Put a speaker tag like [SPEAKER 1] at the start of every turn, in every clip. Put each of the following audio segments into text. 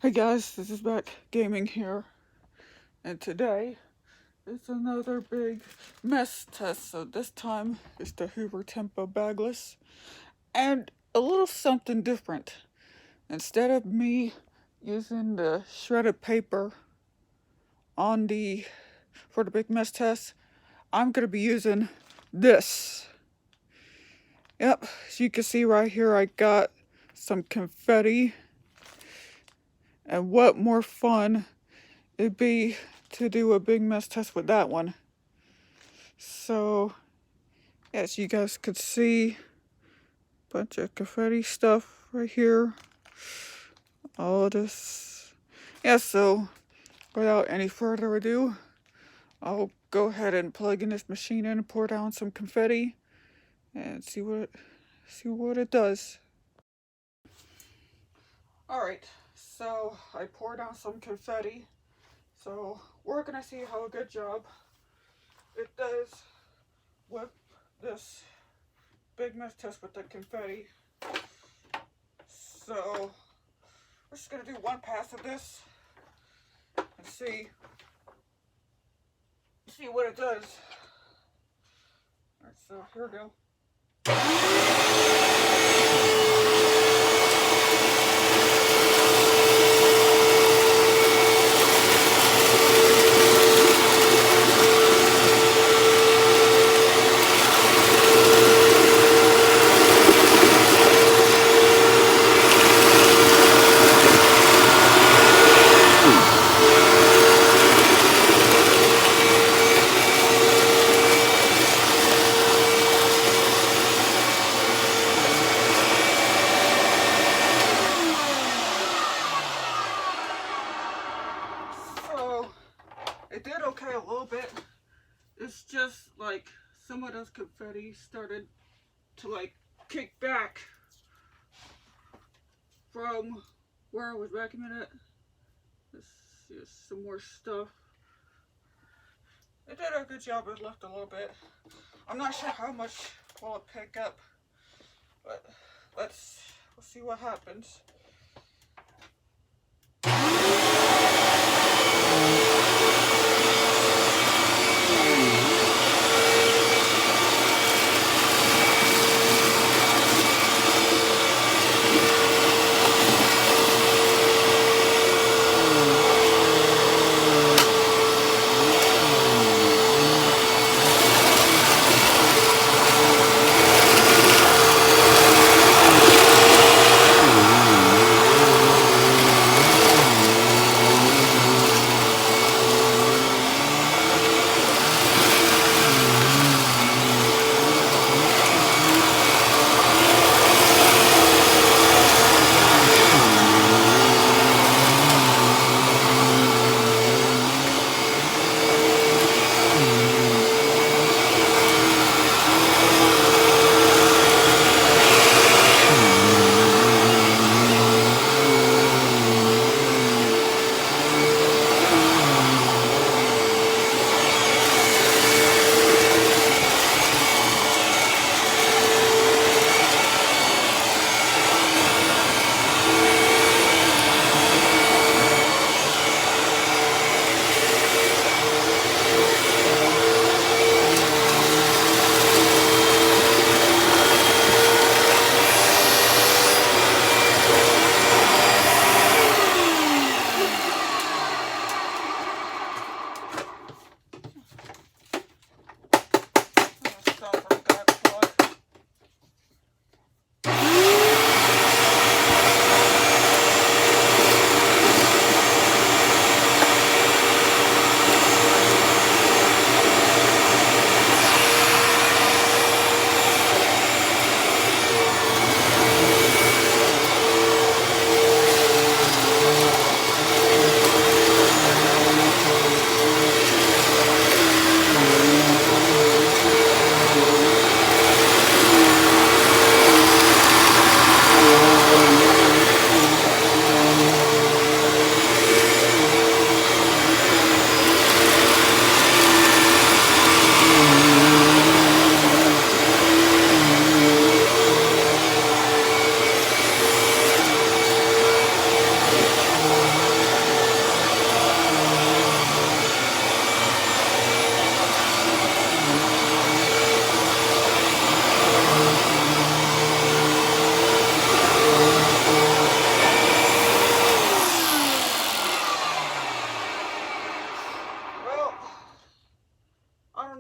[SPEAKER 1] Hey guys, this is Back Gaming here, and today is another big mess test. So this time it's the Hoover Tempo bagless, and a little something different. Instead of me using the shredded paper on for the big mess test, I'm gonna be using this. Yep, as you can see right here, I got some confetti, and what more fun it'd be to do a big mess test with that one. So, as you guys could see, bunch of confetti stuff right here. All this. Yeah, so without any further ado, I'll go ahead and plug in this machine in and pour down some confetti and see what it does. Alright, so I poured down some confetti. So we're gonna see how good job it does with this big mess test with the confetti. So we're just gonna do one pass of this and see what it does. Alright, so here we go. It did okay a little bit. It's just like some of those confetti started to like kick back from where I was vacuuming it. Let's see some more stuff. It did a good job. It left a little bit. I'm not sure how much will it pick up, but we'll see what happens.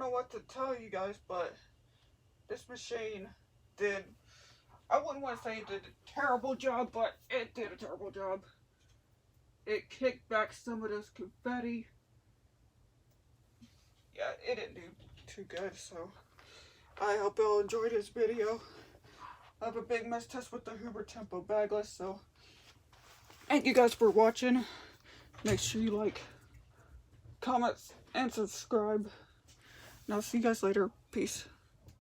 [SPEAKER 1] know what to tell you guys, but this machine did, I wouldn't want to say it did a terrible job, but it did a terrible job. It kicked back some of this confetti. Yeah, it didn't do too good, so I hope y'all enjoyed this video. I have a big mess test with the Hoover Tempo bagless, so thank you guys for watching. Make sure you like, comment, and subscribe. And I'll see you guys later. Peace.